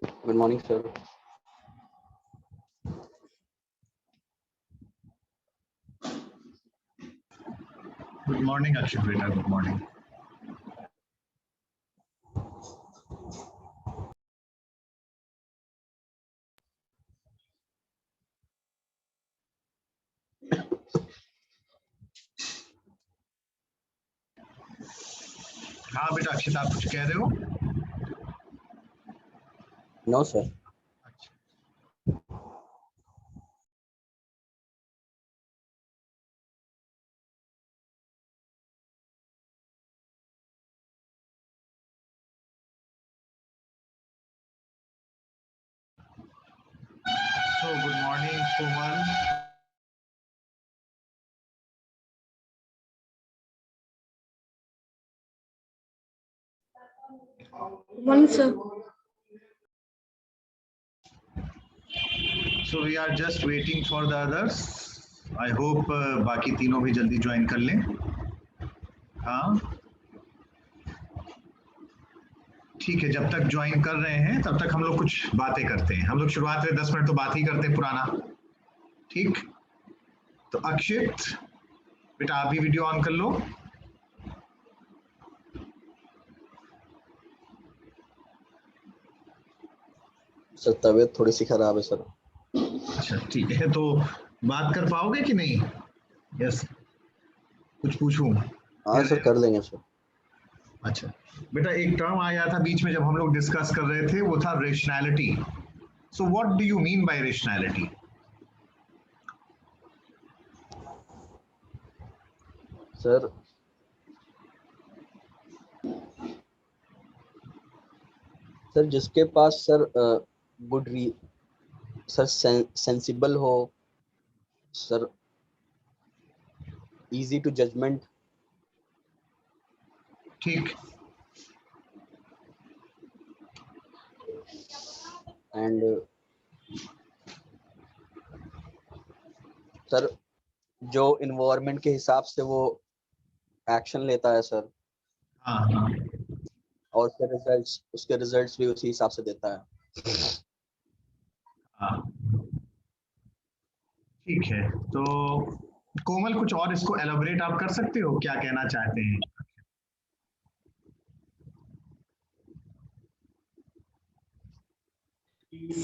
Good morning, sir. Good morning, Akshit Beta. Good morning. हाँ बेटा अक्षित, आप कुछ कह रहे हो? No, sir. So good morning, Komal. Good morning, sir. So we are just waiting for the others. I hope बाकी तीनों भी जल्दी ज्वाइन कर लें. हाँ ठीक है, जब तक ज्वाइन कर रहे हैं तब तक हम लोग कुछ बातें करते हैं. हम लोग शुरुआत में 10 मिनट तो बात ही करते हैं पुराना. ठीक, तो अक्षित बेटा आप भी वीडियो ऑन कर लो. सर तबीयत थोड़ी सी खराब है सर. अच्छा ठीक है, तो बात कर पाओगे कि नहीं? यस, कुछ पूछूं? हाँ सर, कर लेंगे सर. अच्छा बेटा, एक टर्म आया था बीच में जब हम लोग डिस्कस कर रहे थे, वो था rationality. So what do you mean by rationality? Sir sir जिसके पास सर गुड सर सेंसिबल हो सर, इजी टू जजमेंट. ठीक, एंड सर जो इन्वायरमेंट के हिसाब से वो एक्शन लेता है सर, हाँ हाँ और उसके रिजल्ट्स भी उसी हिसाब से देता है. हाँ ठीक है. तो कोमल कुछ और इसको एलोबरेट आप कर सकते हो, क्या कहना चाहते हैं?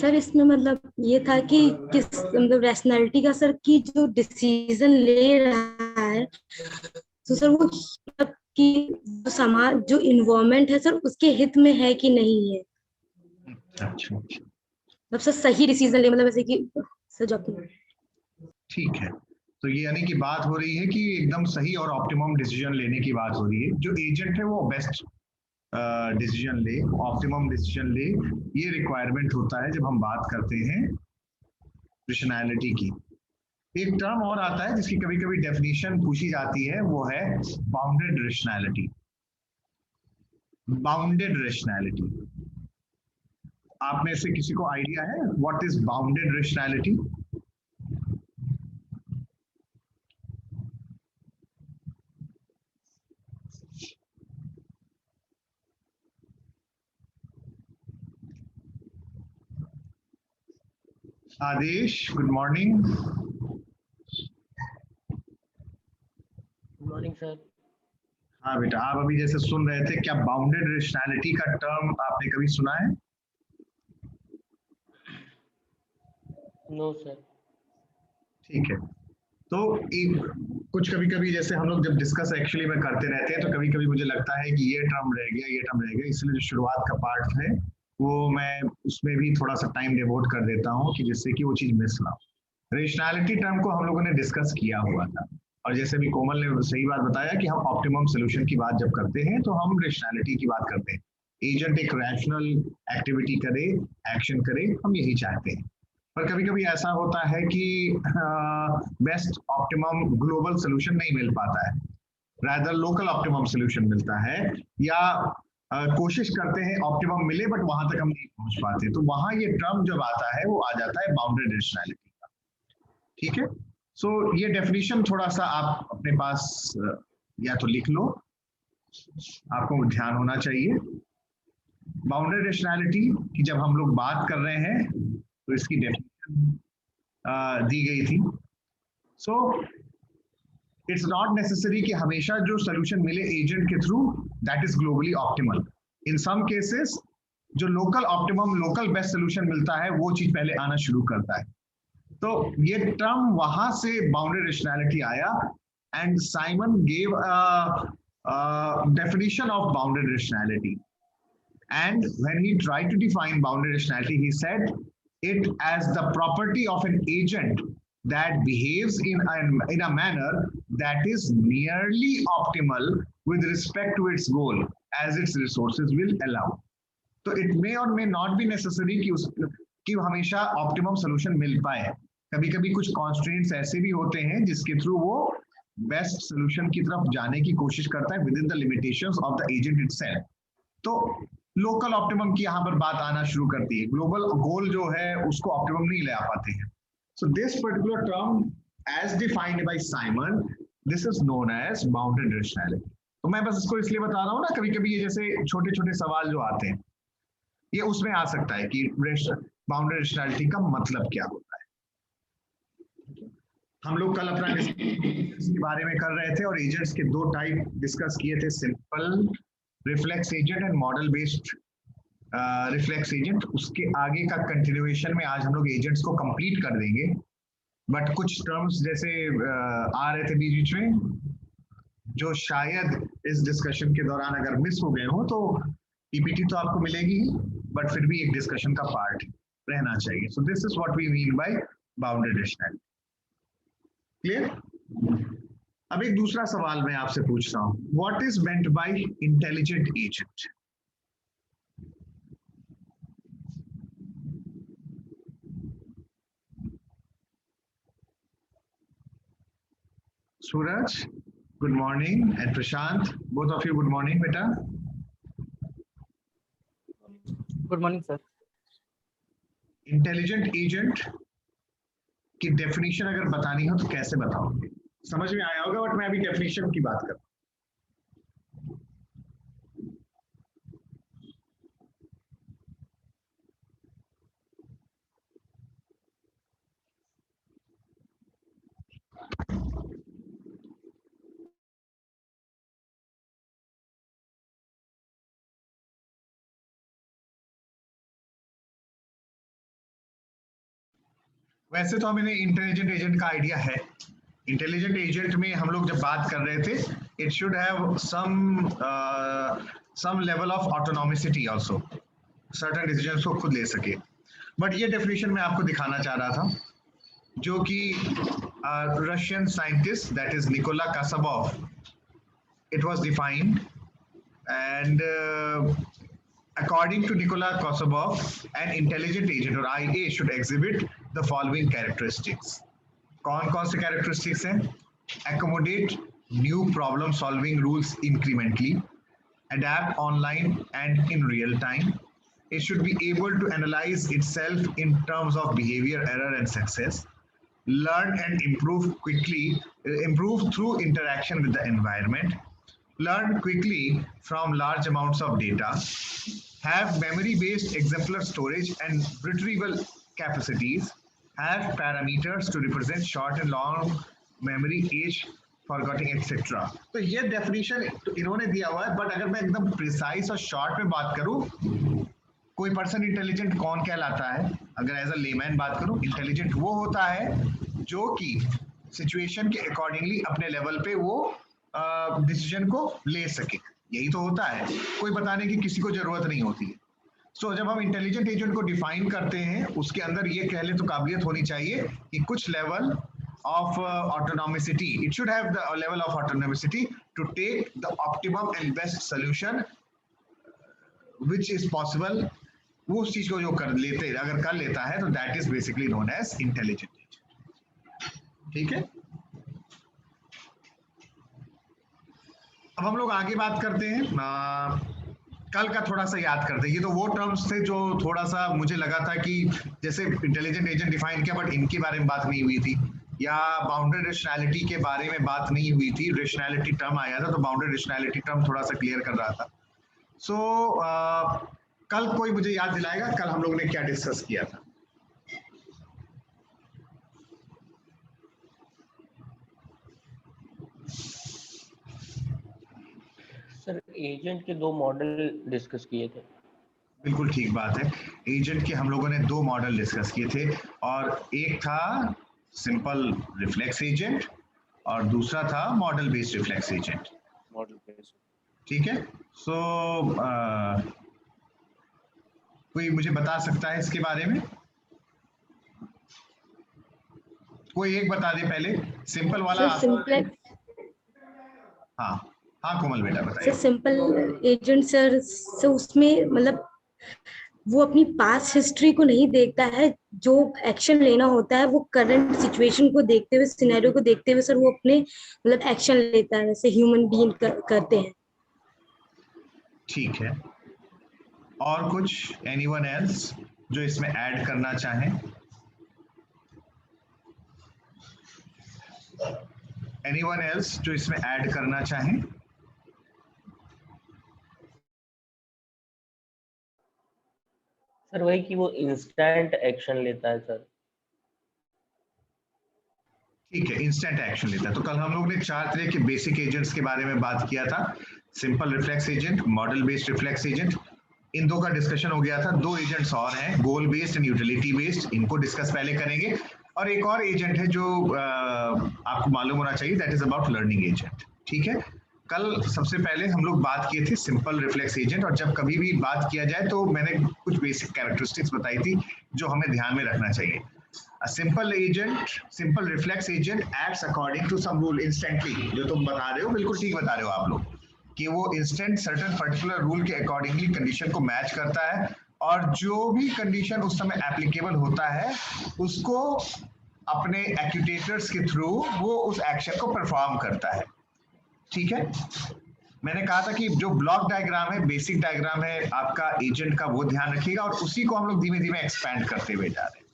सर इसमें मतलब ये था कि किस मतलब रैशनैलिटी का सर की जो डिसीजन ले रहा है, तो सर वो मतलब कि जो समाज जो इन्वायरमेंट है सर उसके हित में है कि नहीं है. अच्छा मतलब सर सही डिसीजन ले, मतलब ऐसे कि सर जो ठीक है, तो ये यानी कि बात हो रही है कि एकदम सही और ऑप्टिमम डिसीजन लेने की बात हो रही है. जो एजेंट है वो बेस्ट डिसीजन ले, ऑप्टिमम डिसीजन ले, ये रिक्वायरमेंट होता है जब हम बात करते हैं रेशनैलिटी की. एक टर्म और आता है जिसकी कभी कभी डेफिनेशन पूछी जाती है, वो है बाउंडेड रेशनैलिटी. बाउंडेड रेशनैलिटी, आप में से किसी को आइडिया है what is bounded rationality? Adesh, good morning. Good morning sir. हाँ बेटा, आप अभी जैसे सुन रहे थे, क्या बाउंडेड रेशनैलिटी का टर्म आपने कभी सुना है? No sir. ठीक है, तो एक कुछ कभी कभी जैसे हम लोग जब डिस्कस एक्चुअली में करते रहते हैं, तो कभी कभी मुझे लगता है कि ये टर्म रह गया, ये टर्म रह गया, इसलिए जो शुरुआत का पार्ट है वो मैं उसमें भी थोड़ा सा टाइम डिवोट कर देता हूँ कि जिससे कि वो चीज मिस ना हो. रेशनैलिटी टर्म को हम लोगों ने डिस्कस किया हुआ था, और जैसे भी कोमल ने सही बात बताया कि हम ऑप्टिमम सोल्यूशन की बात जब करते हैं तो हम रेशनैलिटी की बात करते हैं. एजेंट एक रैशनल एक्टिविटी करे, एक्शन करे, हम यही चाहते हैं. पर कभी कभी ऐसा होता है कि बेस्ट ऑप्टिमम ग्लोबल सोल्यूशन नहीं मिल पाता है, रादर लोकल ऑप्टिमम सोल्यूशन मिलता है, या कोशिश करते हैं ऑप्टिमम मिले बट वहां तक हम नहीं पहुंच पाते, तो वहां ये टर्म जब आता है वो आ जाता है बाउंडेड रेशनैलिटी का. ठीक है, सो ये डेफिनेशन थोड़ा सा आप अपने पास या तो लिख लो, आपको ध्यान होना चाहिए. बाउंडेड रेशनैलिटी की जब हम लोग बात कर रहे हैं तो इसकी डेफिनेशन दी गई थी। सो इट्स नॉट नेसेसरी कि हमेशा जो सोल्यूशन मिले एजेंट के through that is globally optimal. In some cases जो local optimum, local best solution मिलता है वो चीज पहले आना शुरू करता है। तो ये टर्म वहां से बाउंडेड रेशनैलिटी आया and Simon gave a definition of bounded rationality. And when he tried to define bounded rationality, he said it as the property of an agent that behaves in a manner that is nearly optimal with respect to its goal as its resources will allow. तो it may or may not be necessary कि हमेशा optimum solution मिल पाए। कभी कभी कुछ constraints ऐसे भी होते हैं जिसके थ्रू वो बेस्ट सोल्यूशन की तरफ जाने की कोशिश करता है with in the limitations of the agent itself. तो लोकल ऑप्टिमम की यहाँ पर बात आना शुरू करती है, ग्लोबल गोल जो है उसको ऑप्टिमम नहीं ले आ पाते हैं। So this particular term as defined by Simon, this is known as bounded rationality. तो मैं बस इसको इसलिए बता रहा हूँ ना, कभी कभी ये जैसे छोटे छोटे सवाल जो आते हैं ये उसमें आ सकता है कि बाउंडेड रेशनैलिटी का मतलब क्या होता है। हम लोग कल अपना डिस्कस के बारे में कर रहे थे और एजेंट्स के दो टाइप डिस्कस किए थे, simple reflex agent and model based reflex agent. उसके आगे का कंटिन्यूएशन में आज हम लोग एजेंट्स को कंप्लीट कर देंगे, बट कुछ टर्म्स जैसे आ रहे थे बीच में जो शायद इस डिस्कशन के दौरान अगर मिस हो गए हो तो पीपीटी तो आपको मिलेगी बट फिर भी एक डिस्कशन का पार्ट रहना चाहिए। So this is what we mean by bounded rationality. Clear? अब एक दूसरा सवाल मैं आपसे पूछता हूं, what is meant by intelligent agent? Suraj, good morning, and Prashant, both of you good morning बेटा। Good morning sir. Intelligent agent की डेफिनेशन अगर बतानी हो तो कैसे बताओगे? समझ में आया होगा, बट मैं अभी डेफिनेशन की बात कर रहा हूं। वैसे तो हमें इंटेलिजेंट एजेंट का आइडिया है। इंटेलिजेंट एजेंट में हम लोग जब बात कर रहे थे, it should have some level of autonomicity also, certain decisions को खुद ले सके। बट ये डेफिनेशन मैं आपको दिखाना चाह रहा था जो कि Russian scientist that is Nikola Kasabov, it was defined and according to Nikola Kasabov, an intelligent agent or IA should exhibit the following characteristics. कौन से characteristics हैं? Accommodate new problem solving rules incrementally, adapt online and in real time. It should be able to analyze itself in terms of behavior, error and success. Learn and improve quickly, improve through interaction with the environment. Learn quickly from large amounts of data. Have memory-based exemplar storage and retrieval capacities. Have parameters to represent short and long memory, age, forgetting, etc. तो ये definition इन्होंने दिया हुआ है, but अगर मैं एकदम precise और शॉर्ट में बात करूं, कोई पर्सन इंटेलिजेंट कौन कहलाता है? अगर एज अ लेमैन बात करूं, इंटेलिजेंट वो होता है जो कि सिचुएशन के अकॉर्डिंगली अपने लेवल पे वो डिसीजन को ले सके। यही तो होता है, कोई बताने की किसी को जरूरत नहीं होती है। सो जब हम इंटेलिजेंट एजेंट को डिफाइन करते हैं, उसके अंदर ये कह ले तो काबिलियत होनी चाहिए कि कुछ level of autonomicity, it should have the level of autonomicity to take the optimum and best solution which is possible. वो उस चीज को जो कर लेते, अगर कर लेता है तो that is basically known as intelligent agent. ठीक है, अब हम लोग आगे बात करते हैं, कल का थोड़ा सा याद करते हैं। ये तो वो टर्म्स थे जो थोड़ा सा मुझे लगा था कि जैसे इंटेलिजेंट एजेंट डिफाइन किया बट इनके बारे में बात नहीं हुई थी, या बाउंडेड रेशनैलिटी के बारे में बात नहीं हुई थी। रेशनैलिटी टर्म आया था तो बाउंडेड रेशनैलिटी टर्म थोड़ा सा क्लियर कर रहा था। सो कल कोई मुझे याद दिलाएगा कल हम लोगों ने क्या डिस्कस किया था? सर एजेंट के 2 मॉडल डिस्कस किए थे। बिल्कुल ठीक बात है। एजेंट के हम लोगों ने 2 मॉडल डिस्कस किए थे और एक था सिंपल रिफ्लेक्स एजेंट और दूसरा था model based reflex agent. Model based. ठीक है। सो कोई मुझे बता सकता है इसके बारे में? कोई एक बता दे पहले, सिंपल वाला। सर सिंपलेक्स, हाँ हाँ कोमल बेटा सर बताइए। सिंपल एजेंट सर, सर उसमें मतलब वो अपनी पास्ट हिस्ट्री को नहीं देखता है, जो एक्शन लेना होता है वो करंट सिचुएशन को देखते हुए, सिनेरियो को देखते हुए सर वो अपने मतलब एक्शन लेता है, जैसे ह्यूमन बीइंग करते हैं। ठीक है, और कुछ एनीवन एल्स जो इसमें ऐड करना चाहें? एनीवन एल्स जो इसमें ऐड करना चाहें? सर वही कि वो इंस्टेंट एक्शन लेता है सर। ठीक है, इंस्टेंट एक्शन लेता है। तो कल हम लोग ने 4 तरह के बेसिक एजेंट्स के बारे में बात किया था, simple reflex agent, model based reflex agent. इन 2 का डिस्कशन हो गया था। 2 एजेंट्स और हैं, गोल बेस्ड एंड यूटिलिटी बेस्ड, इनको डिस्कस पहले करेंगे। और एक और एजेंट है जो आपको मालूम होना चाहिए, that is about learning agent. ठीक है, कल सबसे पहले हम लोग बात किए थे सिंपल रिफ्लेक्स एजेंट, और जब कभी भी बात किया जाए तो मैंने कुछ बेसिक कैरेक्टरिस्टिक्स बताई थी जो हमें ध्यान में रखना चाहिए। A simple agent, simple reflex agent acts according to some rule instantly। जो तुम बता रहे हो बिल्कुल ठीक बता रहे हो आप लोग, कि वो इंस्टेंट सर्टेन पर्टिकुलर रूल के अकॉर्डिंगली कंडीशन को मैच करता है, और जो भी कंडीशन उस समय एप्लीकेबल होता है उसको अपने एक्यूटेटर्स के थ्रू वो उस एक्शन को परफॉर्म करता है। ठीक है, मैंने कहा था कि जो ब्लॉक डायग्राम है, बेसिक डायग्राम है आपका एजेंट का, वो ध्यान रखिएगा, और उसी को हम लोग धीमे धीमे एक्सपैंड करते हुए जा रहे हैं।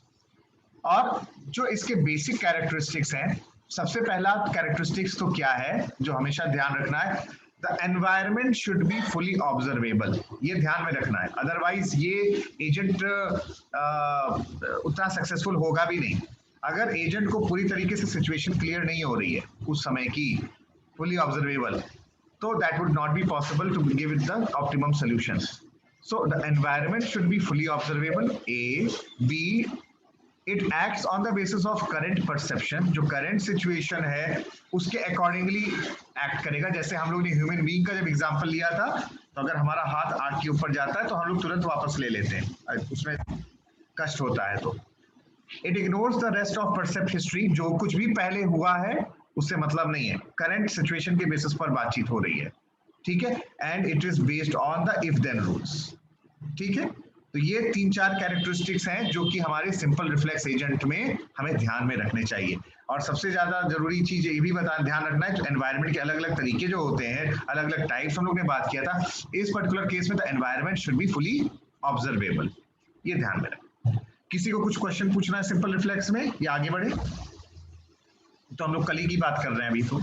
और जो इसके बेसिक कैरेक्टरिस्टिक्स हैं, सबसे पहला कैरेक्टरिस्टिक्स तो क्या है जो हमेशा ध्यान रखना है, the environment should be fully observable. ये ध्यान में रखना है, अदरवाइज ये एजेंट उतना सक्सेसफुल होगा भी नहीं। अगर एजेंट को पूरी तरीके से सिचुएशन क्लियर नहीं हो रही है उस समय की, फुली ऑब्जर्वेबल, तो that would not be possible to give it the optimum solutions. So the environment should be fully observable, A. B, it acts on the basis of current perception। जो current situation है उसके accordingly act करेगा। जैसे हम लोग ने human being का जब एग्जांपल लिया था, तो अगर हमारा हाथ आग के ऊपर जाता है तो हम लोग तुरंत वापस ले लेते हैं, उसमें कष्ट होता है। तो it ignores the rest of percept history, जो कुछ भी पहले हुआ है उससे मतलब नहीं है, करंट सिचुएशन के बेसिस पर बातचीत हो रही है। ठीक है, and it is based on the if then rules. ठीक है, तो ये 3-4 कैरेक्टरिस्टिक्स हैं जो कि हमारे सिंपल रिफ्लेक्स एजेंट में हमें ध्यान में रखने चाहिए। और सबसे ज्यादा जरूरी चीज ये भी ध्यान रखना है, तो एनवायरनमेंट के अलग अलग तरीके जो होते हैं, अलग अलग टाइप्स हम लोग ने बात किया था। इस पर्टिकुलर केस में the environment should be fully observable, ये ध्यान में रखें। किसी को कुछ क्वेश्चन पूछना है सिंपल रिफ्लेक्स में, या आगे बढ़े? तो हम लोग कल ही की बात कर रहे हैं अभी। तो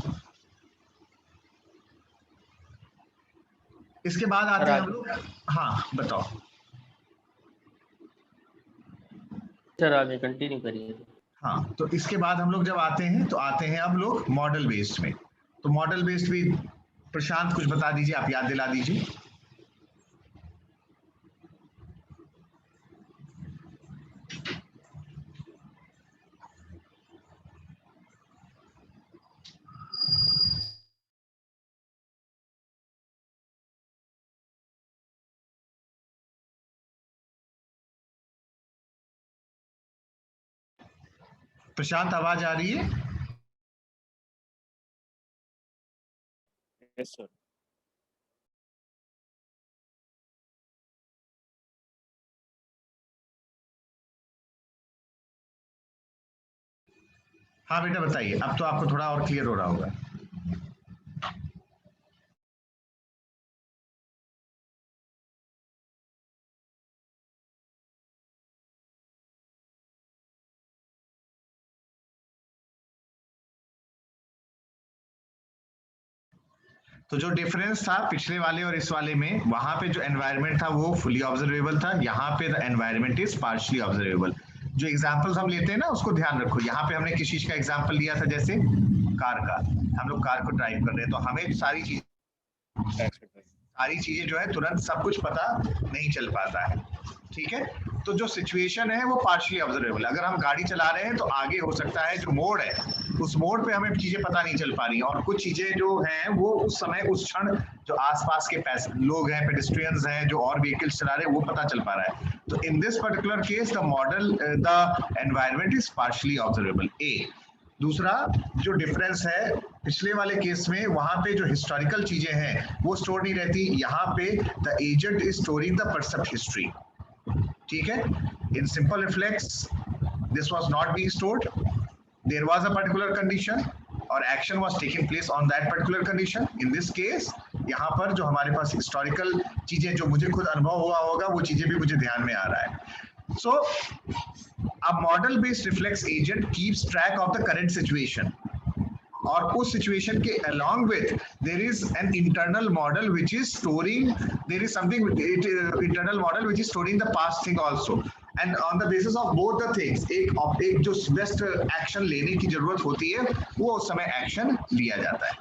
इसके बाद आते हैं हम लोग, हाँ बताओ सर, आगे कंटिन्यू करिए। हाँ, तो इसके बाद हम लोग जब आते हैं तो आते हैं अब लोग मॉडल बेस्ड में। तो मॉडल बेस्ड भी प्रशांत कुछ बता दीजिए, आप याद दिला दीजिए। प्रशांत आवाज आ रही है? Yes sir. हाँ बेटा बताइए, अब तो आपको थोड़ा और क्लियर हो रहा होगा। तो जो डिफरेंस था पिछले वाले और इस वाले में, वहां पे जो एनवायरनमेंट था वो फुली ऑब्जर्वेबल था, यहाँ पे the environment is partially observable. जो एग्जांपल्स हम लेते हैं ना उसको ध्यान रखो। यहाँ पे हमने किस चीज का एग्जांपल लिया था, जैसे कार का। हम लोग कार को ड्राइव कर रहे हैं तो हमें सारी चीजें जो है तुरंत सब कुछ पता नहीं चल पाता है, ठीक है। तो जो सिचुएशन है वो पार्शियली ऑब्जर्वेबल। अगर हम गाड़ी चला रहे हैं तो आगे हो सकता है जो मोड़ है उस मोड़ पे हमें चीजें पता नहीं चल पा रही, और कुछ चीजें जो हैं वो उस समय उस क्षण जो आसपास के लोग हैं, पेडिस्ट्रियंस हैं, जो और व्हीकल्स चला रहे हैं वो पता चल पा रहा है। तो in this particular case the environment is partially observable. ए। दूसरा जो डिफरेंस है, पिछले वाले केस में वहां पे जो हिस्टोरिकल चीजें हैं वो स्टोर नहीं रहती, यहाँ पे the agent is storing the percept history, ठीक है। In simple reflex this was not being stored, there was a particular condition और action was taking place on that particular condition. In this case यहाँ पर जो हमारे पास historical चीजें जो मुझे खुद अनुभव हुआ होगा वो चीजें भी मुझे ध्यान में आ रहा है। सो a model based reflex agent keeps track of the current situation, और उस सिचुएशन के along with there is an internal model which is storing, there is something internal model which is storing the past thing also, and on the basis of both the things एक जो best action लेने की जरूरत होती है वो उस समय एक्शन लिया जाता है।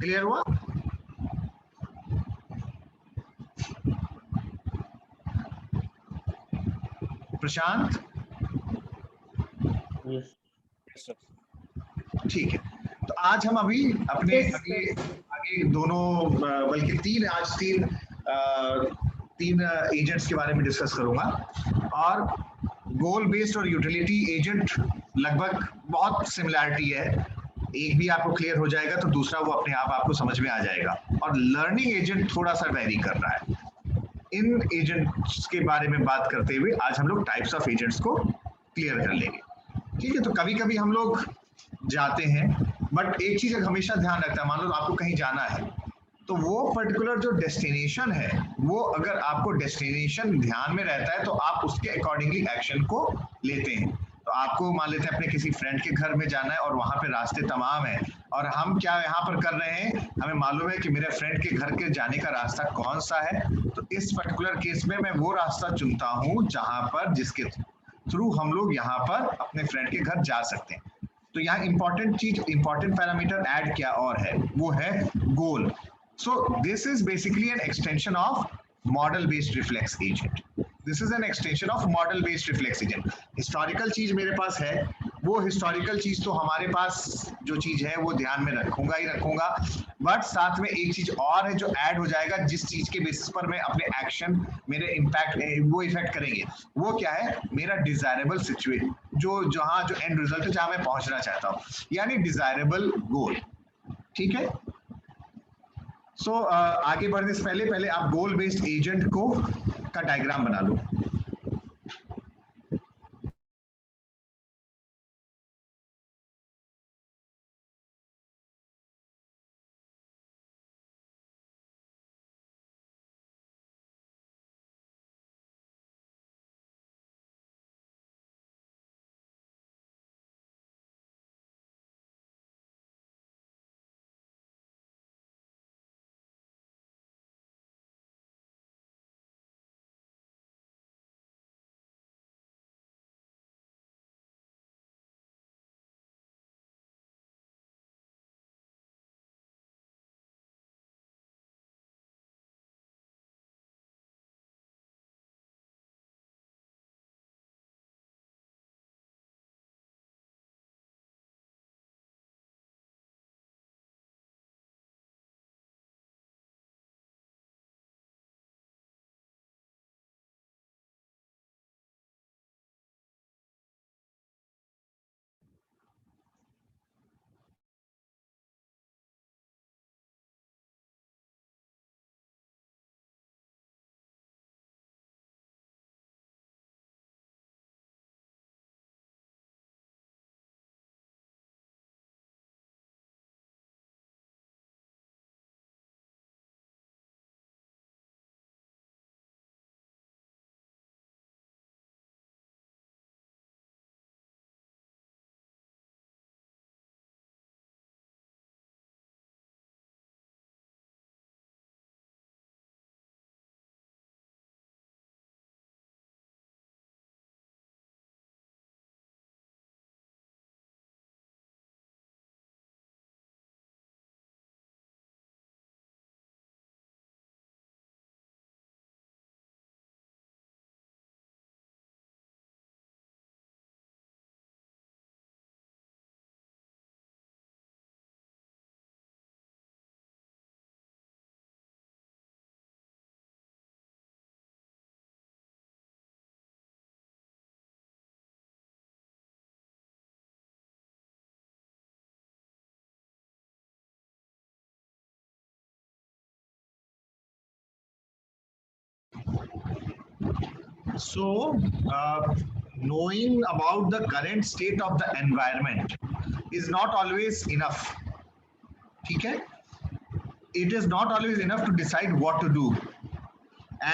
क्लियर हुआ? प्रशांत? Yes. ठीक है। तो आज हम अभी अपने Yes, आगे आगे दोनों बल्कि तीन एजेंट्स के बारे में डिस्कस करूंगा, और गोल बेस्ड और यूटिलिटी एजेंट लगभग बहुत सिमिलैरिटी है। एक भी आपको क्लियर हो जाएगा तो दूसरा वो अपने आप आपको समझ में आ जाएगा, और लर्निंग एजेंट थोड़ा सा वेरी कर रहा है। इन एजेंट्स के बारे में बात करते हुए आज हम लोग टाइप्स ऑफ एजेंट्स को क्लियर कर लेंगे, ठीक है। तो कभी कभी हम लोग जाते हैं, बट एक चीज हमेशा ध्यान रखता है, मान लो आपको कहीं जाना है तो वो पर्टिकुलर जो डेस्टिनेशन है वो अगर आपको डेस्टिनेशन ध्यान में रहता है तो आप उसके अकॉर्डिंगली एक्शन को लेते हैं। तो आपको मान लेते हैं अपने किसी फ्रेंड के घर में जाना है और वहां पे रास्ते तमाम है, और हम क्या यहाँ पर कर रहे हैं, हमें मालूम है कि मेरे फ्रेंड के घर के जाने का रास्ता कौन सा है, तो इस पर्टिकुलर केस में मैं वो रास्ता चुनता हूँ जहां पर जिसके थ्रू हम लोग यहाँ पर अपने फ्रेंड के घर जा सकते हैं। तो यहाँ इंपॉर्टेंट पैरामीटर ऐड क्या और है, वो है गोल। So this is basically an extension of model-based reflex agent. This is an extension of model-based reflex agent. Historical चीज मेरे पास है, वो historical चीज तो हमारे पास जो चीज है वो ध्यान में रखूंगा ही रखूंगा, बट साथ में एक चीज और है जो ऐड हो जाएगा, जिस चीज के बेसिस पर मैं अपने एक्शन मेरे इम्पैक्ट वो इफेक्ट करेंगे। वो क्या है, मेरा डिजायरेबल सिचुएशन, जो जहां जो एंड रिजल्ट है जहां मैं पहुंचना चाहता हूँ, यानी डिजायरेबल गोल, ठीक है। आगे बढ़ने से पहले आप गोल बेस्ड एजेंट को का डायग्राम बना लो। So, knowing about the current state of the environment is not always enough. ठीक है? It is not always enough to decide what to do.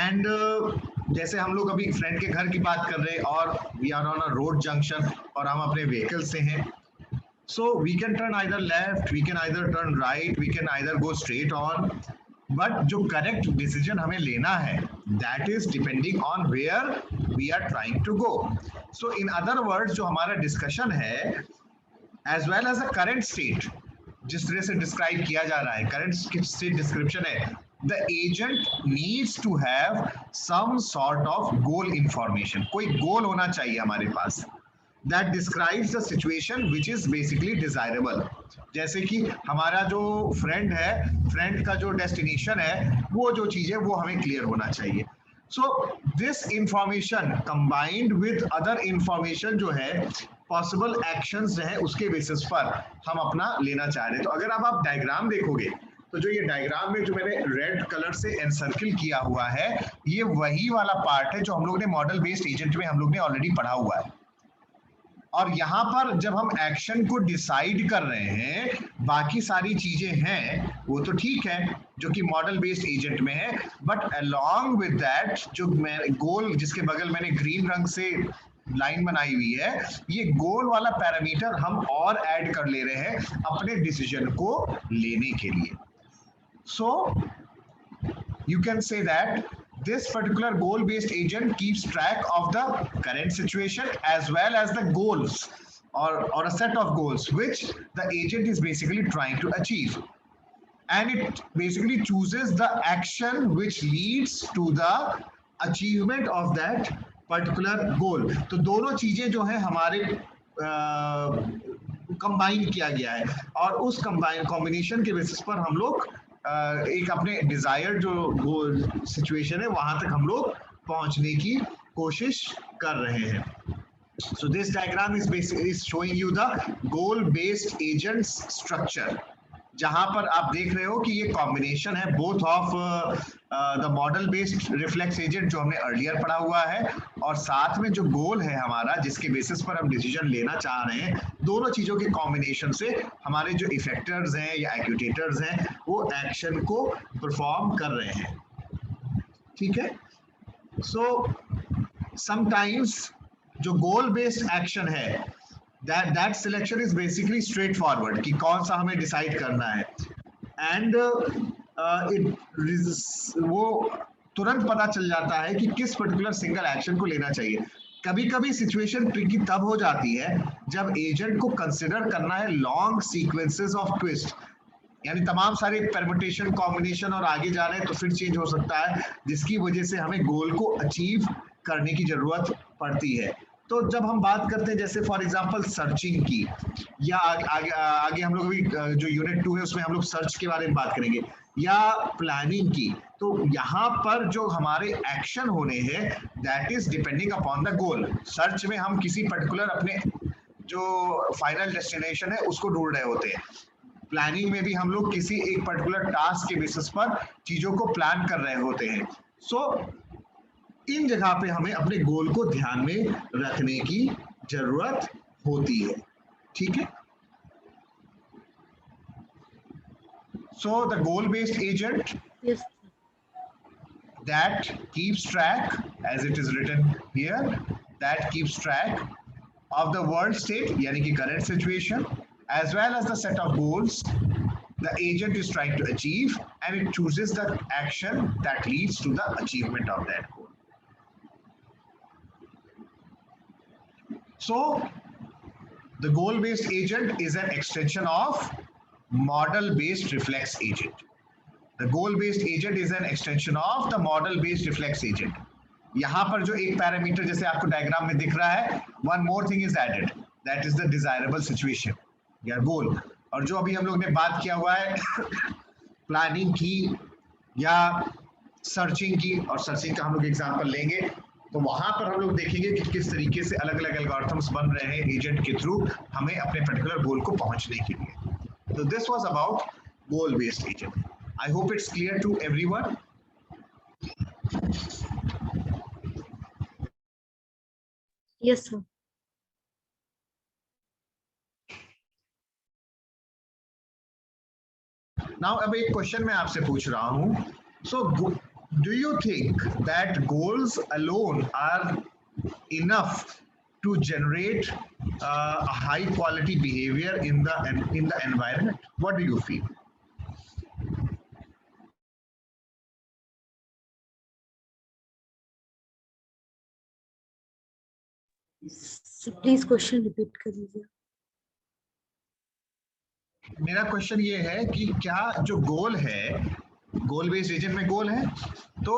And जैसे हम लोग अभी फ्रेंड के घर की बात कर रहे हैं और we are on a road junction और हम अपने व्हीकल से हैं, so we can turn either left, we can either turn right, we can either go straight on, but जो correct decision हमें लेना है, that is depending on where we are trying to go. So in other words, जो हमारा discussion है, as well as the current state, जिस तरह से describe किया जा रहा है, current state description है, the agent needs to have some sort of goal information. कोई goal होना चाहिए हमारे पास that describes the situation which is basically desirable. जैसे कि हमारा जो फ्रेंड है, फ्रेंड का जो डेस्टिनेशन है, वो जो चीज है वो हमें क्लियर होना चाहिए. So this information combined with other information जो है possible actions है उसके बेसिस पर हम अपना लेना चाह रहे हैं. तो अगर आप डायग्राम देखोगे तो जो ये डायग्राम में जो मैंने रेड कलर से एनसर्किल किया हुआ है, ये वही वाला पार्ट है जो हम लोग ने मॉडल बेस्ड एजेंट में हम लोग ने ऑलरेडी पढ़ा हुआ है. और यहाँ पर जब हम एक्शन को डिसाइड कर रहे हैं, बाकी सारी चीजें हैं वो तो ठीक है जो कि मॉडल बेस्ड एजेंट में है, बट अलोंग विद दैट जो गोल जिसके बगल मैंने ग्रीन रंग से लाइन बनाई हुई है, ये गोल वाला पैरामीटर हम और ऐड कर ले रहे हैं अपने डिसीजन को लेने के लिए. So you can say that this particular goal-based agent keeps track of the current situation as well as the goals or a set of goals which the agent is basically trying to achieve, and it basically chooses the action which leads to the achievement of that particular goal. तो दोनों चीजें जो है हमारे combine किया गया है और उस कॉम्बिनेशन के बेसिस पर हम लोग एक अपने डिजायर जो सिचुएशन है वहां तक हम लोग पहुंचने की कोशिश कर रहे हैं. So this diagram is showing you the goal based agents structure, जहां पर आप देख रहे हो कि ये कॉम्बिनेशन है both of the model based reflex agent जो हमने अर्लियर पढ़ा हुआ है और साथ में जो गोल है हमारा जिसके बेसिस पर हम डिसीजन लेना चाह रहे हैं, दोनों चीजों के कॉम्बिनेशन से हमारे जो इफेक्टर्स हैं या एक्यूटेटर्स हैं वो एक्शन को परफॉर्म कर रहे हैं. ठीक है. सो समटाइम्स जो गोल बेस्ड एक्शन है that selection is basically straightforward कि कौन सा हमें डिसाइड करना है, एंड वो तुरंत पता चल जाता है कि किस पर्टिकुलर सिंगल एक्शन को लेना चाहिए. कभी कभी सिचुएशन ट्रिकी तब हो जाती है जब एजेंट को कंसिडर करना है लॉन्ग सीक्वेंसेस ऑफ ट्विस्ट, यानी तमाम सारे परम्यूटेशन कॉम्बिनेशन और आगे जा रहे हैं तो फिर चेंज हो सकता है जिसकी वजह से हमें गोल को अचीव करने की जरूरत पड़ती है. तो जब हम बात करते हैं जैसे फॉर एग्जांपल सर्चिंग की या आगे हम लोग भी जो यूनिट 2 है उसमें हम लोग सर्च के बारे में बात करेंगे या प्लानिंग की, तो यहाँ पर जो हमारे एक्शन होने हैं that is depending upon the goal. Search में हम किसी पर्टिकुलर अपने जो फाइनल डेस्टिनेशन है उसको ढूंढ रहे होते हैं. प्लानिंग में भी हम लोग किसी एक पर्टिकुलर टास्क के बेसिस पर चीजों को प्लान कर रहे होते हैं. सो इन जगह पे हमें अपने गोल को ध्यान में रखने की जरूरत होती है. ठीक है. So the goal based agent that keeps track, as it is written here, that keeps track of the world state यानी कि current situation as well as the set of goals the agent is trying to achieve, and it chooses the action that leads to the achievement of that goal. So the goal based agent is an extension of model based reflex agent. The goal based agent is an extension of the model based reflex agent. यहाँ पर जो एक parameter जैसे आपको diagram में दिख रहा है, one more thing is added, that is the desirable situation या goal. और जो अभी हम लोग ने बात किया हुआ है प्लानिंग की या सर्चिंग की, और सर्चिंग का हम लोग एग्जांपल लेंगे तो वहां पर हम लोग देखेंगे कि किस तरीके से अलग अलग एल्गोरिथम्स बन रहे हैं एजेंट के थ्रू हमें अपने पर्टिकुलर गोल को पहुंचने के लिए. तो this was about goal based agent. I hope it's clear to everyone. Yes sir. Now अब एक क्वेश्चन मैं आपसे पूछ रहा हूँ, so do you think that goals alone are enough to generate a high quality behavior in the environment? What do you feel? Please question repeat कर दीजिए। मेरा क्वेश्चन ये है कि क्या जो गोल है, गोल बेस्ड एजेंट में गोल है, तो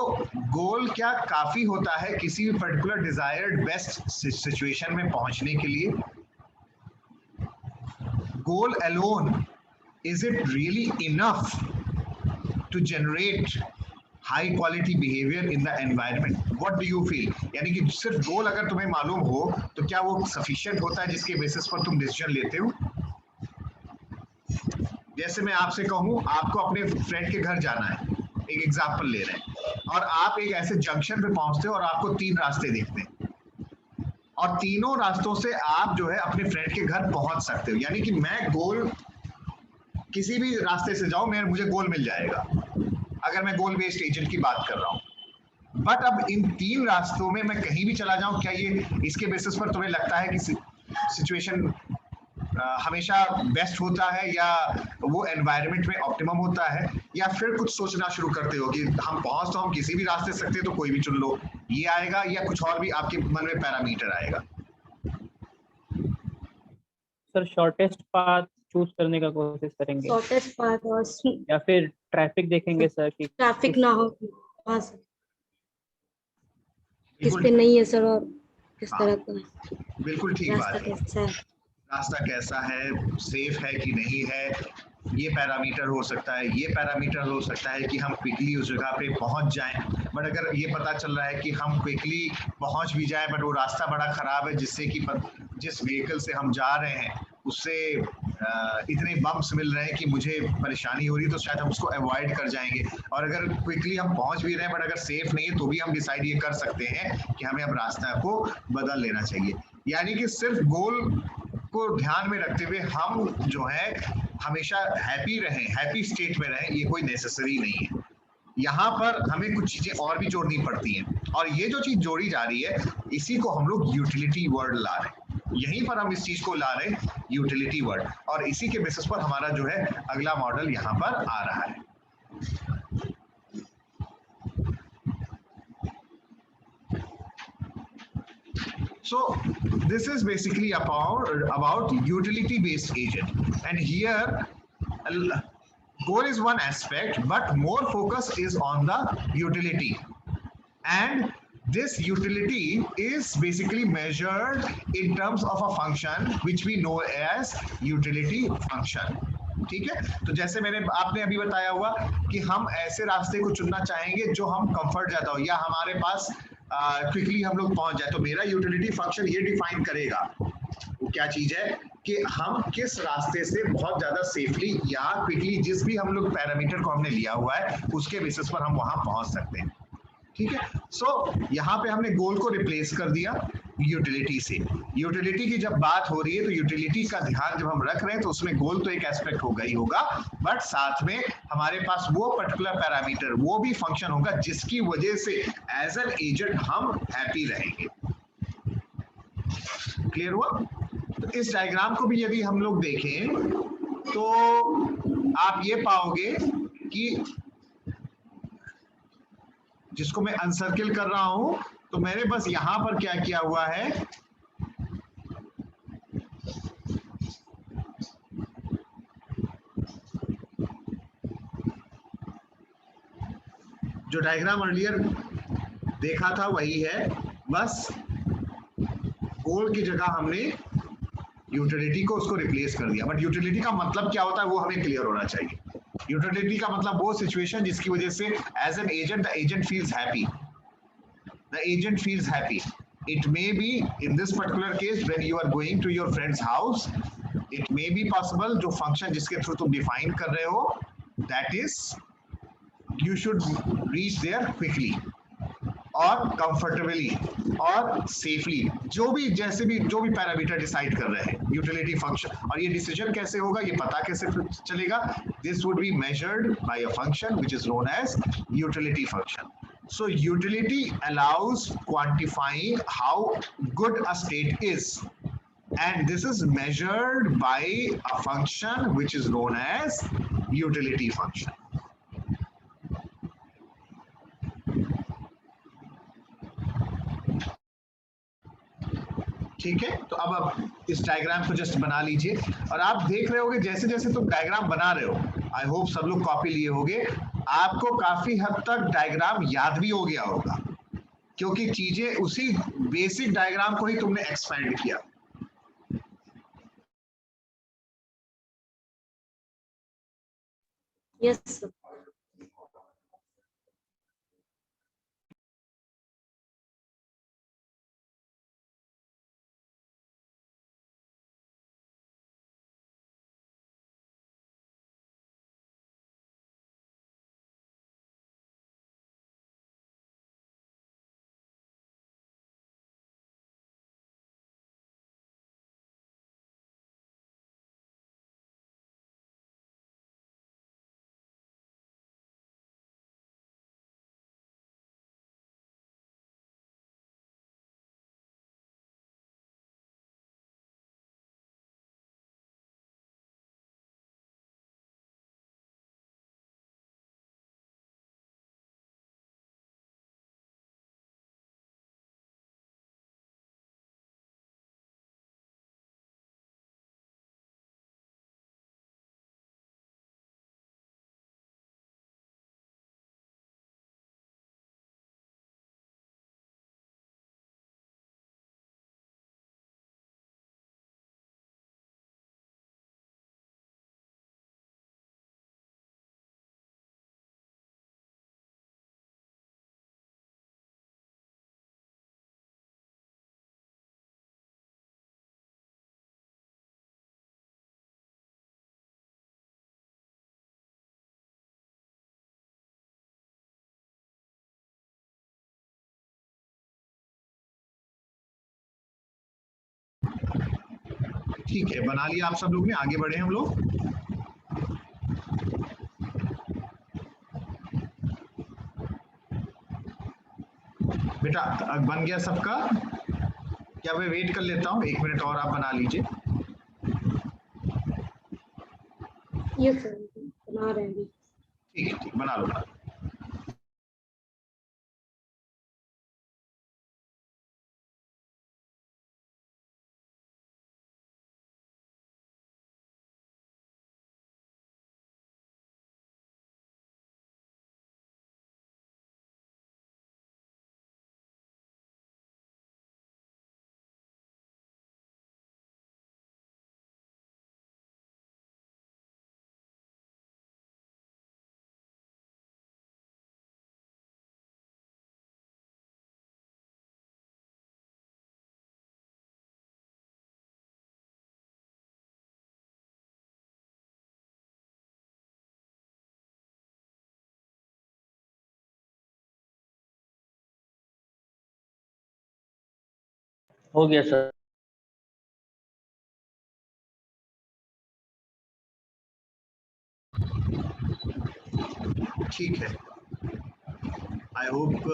गोल क्या काफी होता है किसी भी पर्टिकुलर डिजायर्ड बेस्ट सिचुएशन में पहुंचने के लिए? Goal alone, is it really enough to generate high quality behaviour in the environment? What do you feel? यानी कि सिर्फ गोल अगर तुम्हें मालूम हो तो क्या वो सफिशिएंट होता है जिसके बेसिस पर तुम डिसीजन लेते हो? जैसे मैं आपसे कहूं आपको अपने फ्रेंड के घर जाना है, एक एग्जांपल ले रहे हैं, और आप एक ऐसे जंक्शन पे पहुंचते हो और आपको 3 रास्ते दिखते हैं और तीनों रास्तों से आप जो है अपने फ्रेंड के घर पहुंच सकते हो। यानी कि मैं गोल किसी भी रास्ते से जाऊं मुझे गोल मिल जाएगा अगर मैं गोल बेस्ड एजेंट की बात कर रहा हूं। बट अब इन 3 रास्तों में मैं कहीं भी चला जाऊं, क्या ये इसके बेसिस पर तुम्हें लगता है कि सिचुएशन हमेशा बेस्ट होता है या वो एनवायरनमेंट में ऑप्टिमम होता है? या फिर कुछ सोचना शुरू करते हो कि हम पहुंच तो हम किसी भी रास्ते से सकते हैं, तो कोई भी चुन लो, ये आएगा, या कुछ और भी आपके मन में पैरामीटर आएगा? सर शॉर्टेस्ट पाथ चूज करने का कोशिश करेंगे, शॉर्टेस्ट पाथ, और या फिर ट्रैफिक देखेंगे सर कि ट्रैफिक ना हो वहाँ से, किस पे नहीं है सर, और किस तरह का बिल्कुल ठीक रास्ता बात है। कैसा है, रास्ता कैसा है, सेफ है कि नहीं है, ये पैरामीटर हो सकता है, ये पैरामीटर हो सकता है कि हम क्विकली उस जगह पे पहुंच जाएं। बट अगर ये पता चल रहा है कि हम क्विकली पहुंच भी जाएं बट वो रास्ता बड़ा खराब है, जिससे कि जिस व्हीकल से हम जा रहे हैं उससे इतने बम्प्स मिल रहे हैं कि मुझे परेशानी हो रही है, तो शायद हम उसको अवॉइड कर जाएंगे। और अगर क्विकली हम पहुंच भी रहे हैं बट अगर सेफ नहीं है, तो भी हम डिसाइड ये कर सकते हैं कि हमें अब रास्ता को बदल लेना चाहिए। यानी कि सिर्फ गोल को ध्यान में रखते हुए हम जो है हमेशा हैप्पी रहें, हैप्पी स्टेट में रहें, ये कोई नेसेसरी नहीं है। यहाँ पर हमें कुछ चीजें और भी जोड़नी पड़ती हैं, और ये जो चीज जोड़ी जा रही है इसी को हम लोग यूटिलिटी वर्ड ला रहे हैं। यहीं पर हम इस चीज को ला रहे हैं, यूटिलिटी वर्ड, और इसी के बेसिस पर हमारा जो है अगला मॉडल यहाँ पर आ रहा है। So this is basically about utility based agent, and here goal is one aspect, but more focus is on the utility, and this utility is basically measured in terms of a function which we know as utility function. ठीक है, तो जैसे आपने अभी बताया हुआ कि हम ऐसे रास्ते को चुनना चाहेंगे जो हम कंफर्ट जाता हो या हमारे पास क्विकली हम लोग पहुंच जाए, तो मेरा यूटिलिटी फंक्शन ये डिफाइन करेगा वो क्या चीज है कि हम किस रास्ते से बहुत ज्यादा सेफली या क्विकली, जिस भी हम लोग पैरामीटर को हमने लिया हुआ है उसके बेसिस पर हम वहां पहुंच सकते हैं। ठीक है, सो यहाँ पे हमने गोल को रिप्लेस कर दिया यूटिलिटी से। यूटिलिटी की जब बात हो रही है तो यूटिलिटी का ध्यान जब हम रख रहे हैं तो उसमें गोल तो एक एस्पेक्ट होगा ही होगा, बट साथ में हमारे पास वो पर्टिकुलर पैरामीटर, वो भी फंक्शन होगा जिसकी वजह से एज एन एजेंट हम हैप्पी रहेंगे। क्लियर हुआ? तो इस डायग्राम को भी यदि हम लोग देखें तो आप ये पाओगे कि जिसको मैं अनसर्किल कर रहा हूं, तो मैंने बस यहां पर क्या किया हुआ है, जो डायग्राम अर्लियर देखा था वही है, बस गोल की जगह हमने यूटिलिटी को उसको रिप्लेस कर दिया। बट यूटिलिटी का मतलब क्या होता है वो हमें क्लियर होना चाहिए। यूटिलिटी का मतलब वो सिचुएशन जिसकी वजह से as an agent the agent feels happy, the agent feels happy. It may be in this particular case when you are going to your friends house, it may be possible जो function जिसके through तुम define कर रहे हो, that is you should reach there quickly, और comfortably और safely, जो भी पैरामीटर डिसाइड कर रहे हैं यूटिलिटी फंक्शन। और ये डिसीजन कैसे होगा, ये पता कैसे चलेगा? This would be measured by a function which is known as utility function. So utility allows quantifying how good a state is, and this is measured by a function which is known as utility function. ठीक है, तो अब आप इस diagram को just बना लीजिए और आप देख रहे होगे जैसे जैसे तुम डायग्राम बना रहे हो, आई होप सब लोग कॉपी लिए होगे, आपको काफी हद तक डायग्राम याद भी हो गया होगा, क्योंकि चीजें उसी बेसिक डायग्राम को ही तुमने एक्सपैंड किया। Yes sir. ठीक है, बना लिया आप सब लोग ने, आगे बढ़े हम लोग। बेटा बन गया सबका? क्या मैं वेट कर लेता हूँ 1 मिनट और, आप बना लीजिए। यस सर, बना रहे हैं। ठीक है, ठीक, बना लो। हो गया सर। ठीक है, आई होप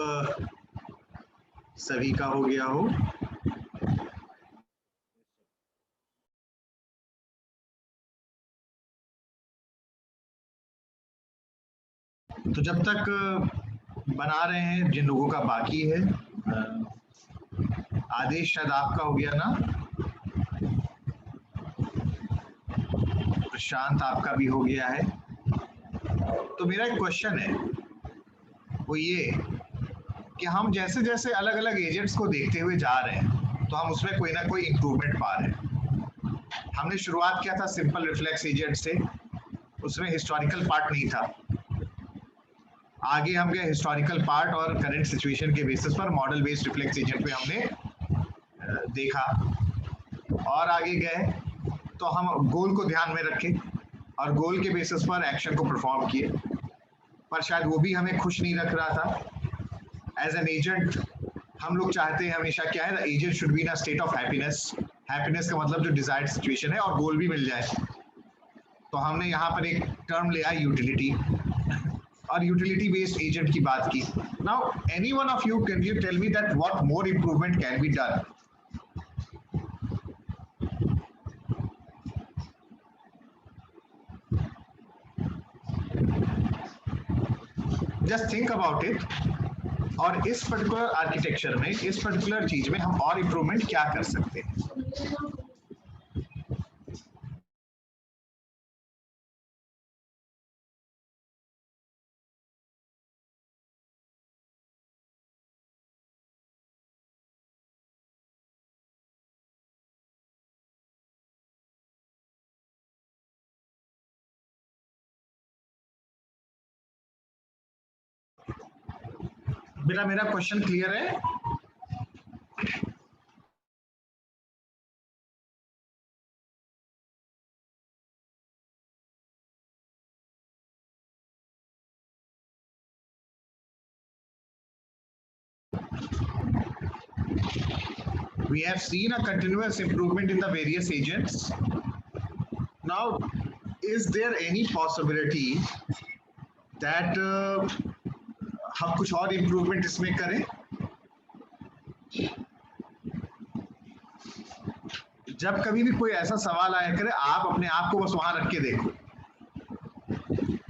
सभी का हो गया हो। तो जब तक बना रहे हैं, जिन लोगों का बाकी है, आदेश शायद आपका हो गया ना, प्रशांत आपका भी हो गया है। तो मेरा एक क्वेश्चन है, वो ये कि हम जैसे जैसे अलग अलग एजेंट्स को देखते हुए जा रहे हैं, तो हम उसमें कोई ना कोई इंप्रूवमेंट पा रहे हैं। हमने शुरुआत किया था सिंपल रिफ्लेक्स एजेंट से, उसमें हिस्टोरिकल पार्ट नहीं था। आगे हम गए हिस्टोरिकल पार्ट और करंट सिचुएशन के बेसिस पर मॉडल बेस्ड रिफ्लेक्स एजेंट पे हमने देखा, और आगे गए तो हम गोल को ध्यान में रखे और गोल के बेसिस पर एक्शन को परफॉर्म किए, पर शायद वो भी हमें खुश नहीं रख रहा था। एज एन एजेंट हम लोग चाहते हैं हमेशा क्या है, agent should be in a state of happiness. Happiness का मतलब जो डिजायर्ड सिचुएशन है और गोल भी मिल जाए। तो हमने यहाँ पर एक टर्म लिया यूटिलिटी और यूटिलिटी बेस्ड एजेंट की बात की। Now any one of you can you tell me that what more improvement can be done? Just think about it. और इस पर्टिकुलर आर्किटेक्चर में, इस पर्टिकुलर चीज में हम और इंप्रूवमेंट क्या कर सकते हैं? मेरा क्वेश्चन क्लियर है? We have seen a continuous improvement in the various agents. Now, is there any possibility that हम कुछ और इम्प्रूवमेंट इसमें करें? जब कभी भी कोई ऐसा सवाल आया करे, आप अपने आप को बस वहां रख के देखो,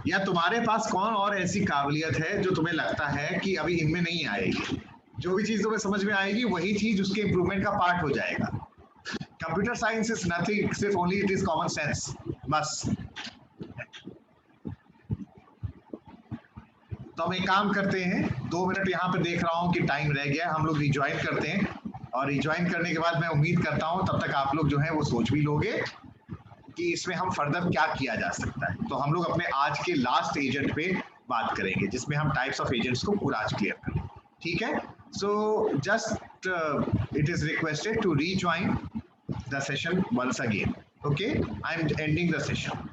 या तुम्हारे पास कौन और ऐसी काबिलियत है जो तुम्हें लगता है कि अभी इनमें नहीं आएगी। जो भी चीज तुम्हें समझ में आएगी वही चीज उसके इम्प्रूवमेंट का पार्ट हो जाएगा। कंप्यूटर साइंस इज नथिंग, सिर्फ only it is common sense बस। तो हम एक काम करते हैं, 2 मिनट यहाँ पे देख रहा हूँ कि टाइम रह गया, हम लोग रिज्वाइन करते हैं और रिज्वाइन करने के बाद मैं उम्मीद करता हूँ तब तक आप लोग जो है वो सोच भी लोगे कि इसमें हम फर्दर क्या किया जा सकता है। तो हम लोग अपने आज के लास्ट एजेंट पे बात करेंगे जिसमें हम टाइप्स ऑफ एजेंट्स को पूरा आज क्लियर करें। ठीक है? So just it is requested to rejoin the session once again. Okay, I am ending the session.